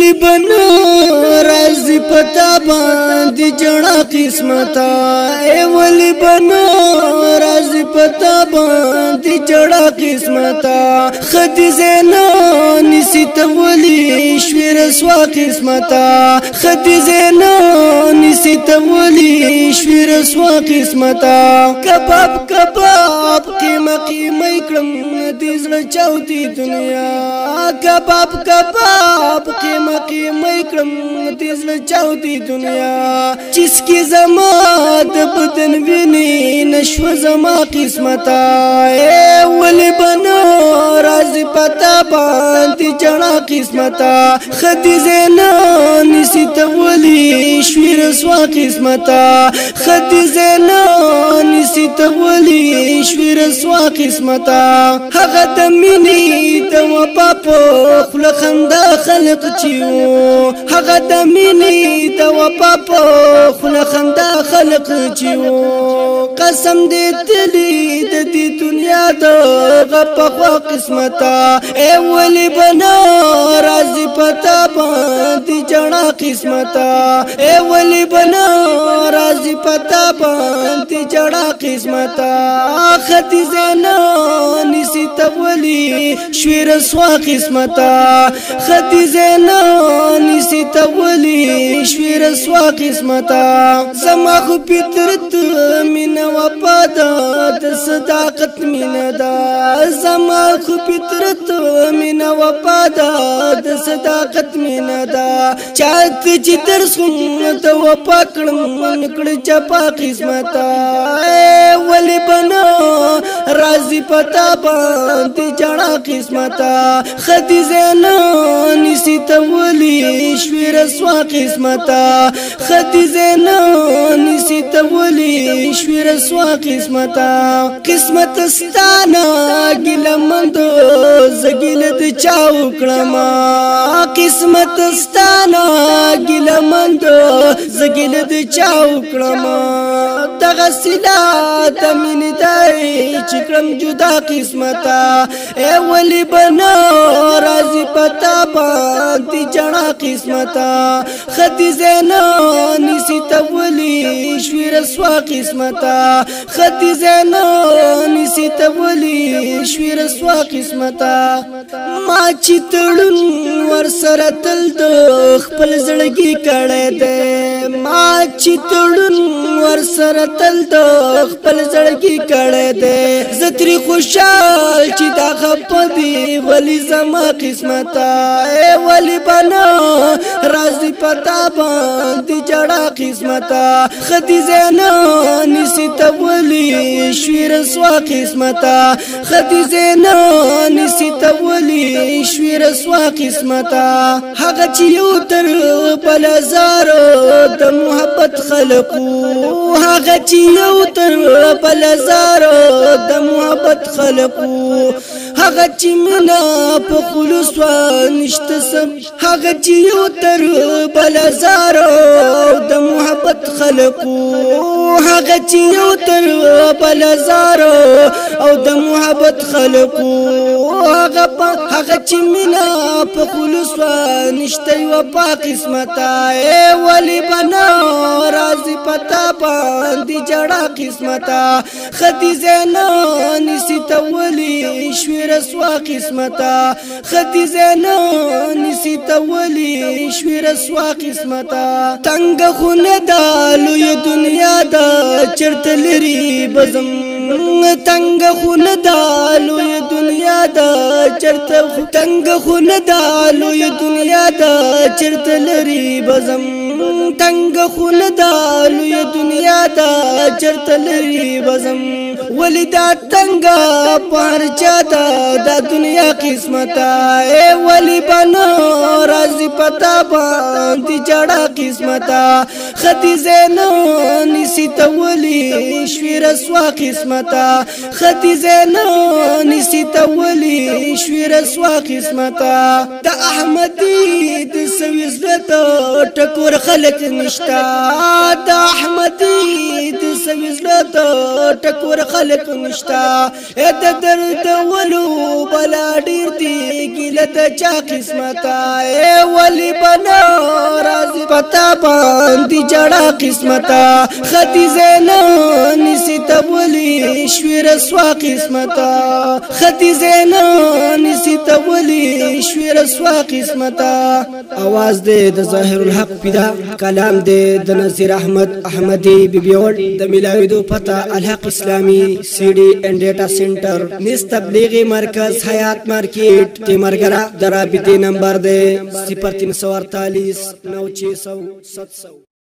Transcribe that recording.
ولی بنا رازی پتا باندې جڑا قسمتا اے ولی بنا رازی پتا باندې جڑا قسمتا خدی زینا نسیت ولی شویر سوا قسمتا خدی زینا نسیت ولی شویر سوا قسمتا کباب کباب قیمه قیمه کړم دې زړه چاودي دنیا کباب کباب قیمه قیمه کړم دې زړه چاودي دنیا جسکی زما د بدن ویني نشو زما قسمتا اے ولی بنا رازی پتا باندې جڑا قسمتا خدی زینا نسیت ولی شویر سوا قسمتا خدی زینا نسیت ولی شویر سوا قسمتا هغه د مینې د وفا په خوله خندا خلق چیو هغه د مینې د وفا په خوله خندا خلق چیو قسم دې تلی د دې دنیا د غپخوا قسمتا اے ولی بنا رازی پتا باندې جڑا قسمتا اے ولی بنا رازی پتا باندې جڑا قسمتا خدی زینا نسیت ولی شویر سوا قسمتا خدی زینا نسیت ولی شویر سوا قسمتا زما خو پترت مینا وپادا د صداقت مینا دا زما خو پترت مینا وپادا د صداقت مینا دا چات چې درس کوم ته وپا کړم نکړ چپا قسمتا ولی بنا رازی پتا باندې جڑا قسمتا خدی زینا نسیت ولی شویر سوا قسمتا خدی زینا نسیت ولی شویر سوا قسمتا قسمت ستانا گلمند زگیلت چاو کلما قسمت ستانا گلمند زگیلت چاو کلما تغسلا تمین دائی چکرم جدا قسمتا اے ولی بنا رازی پتا باندې جڑا قسمتا خدی زینا نسیت ولی شویر سوا قسمتا خدی زینا نسیت ولی شویر سوا قسمتا ما چې تړون ور سره تل د خپل زړګي کړه دې ما چې تړون ور سره تل د خپل زړګي کړه دې زتری خوشال چې دا خپدي ولی زما قسمتا اے ولی بنا رازی پتا باندې جڑا قسمتا خدی زینا نسیت ولی شویر سوا قسمتا خدی زینا نسیت ولی شویر سوا قسمتا هغه چې یو تر بلزار د محبت خلقو هغه چې یو تر بلزار د محبت خلقو هغه چې منا په خلوص نشته سم هغه چې یو تر بلزار د محبت خلقو هغه چې یو تر بلزار او د محبت خلقو هغه چې منا په خلوص نشته یو په قسمتا اے ولی بنا رازی پتا باندې جڑا قسمتا خدی زینا نسیت ولی شویر سوا قسمتا خدی زینا نسیت ولی شویر سوا قسمتا تنگ خون دالو ی دنیا دا چرت لري بزم تنگ خون دالو ی دنیا دا چرت تنگ خون دالو ی دنیا دا چرت لري بزم تنگ خون دالو ی دنیا دا چرت لري بزم ولی دا تنگا پارچا دا دنیا قسمتا اے ولی بنا رازی پتا باندې جڑا قسمتا خدی زینا نسیت ولی شویر سوا قسمتا خدی زینا نسیت ولی شویر سوا قسمتا دا احمدی د سویزلت ته ټکور خلق نشتا د احمدی د سویزله ته ټکور خلق نشتا د درد ولو بلا ډیر دی ګیله د چا قسمتا ولی بنا راز پتا باندې جړه قسمتا خدیجه نه نسی تبولی شویر سوا قسمتا خدیجه نه نسی تبولی شویر سوا قسمتا आवाज دے د ظاهر الحق پیدا کلام دے د نصیر احمد احمدی بیبیوړ د ملاویدو پتا الحق اسلامی سی ڈی اینڈ ډیټا سنټر نس تبلیغی مرکز حیات مارکیٹ تیمرګرا درابطی نمبر دے 0348 9600 700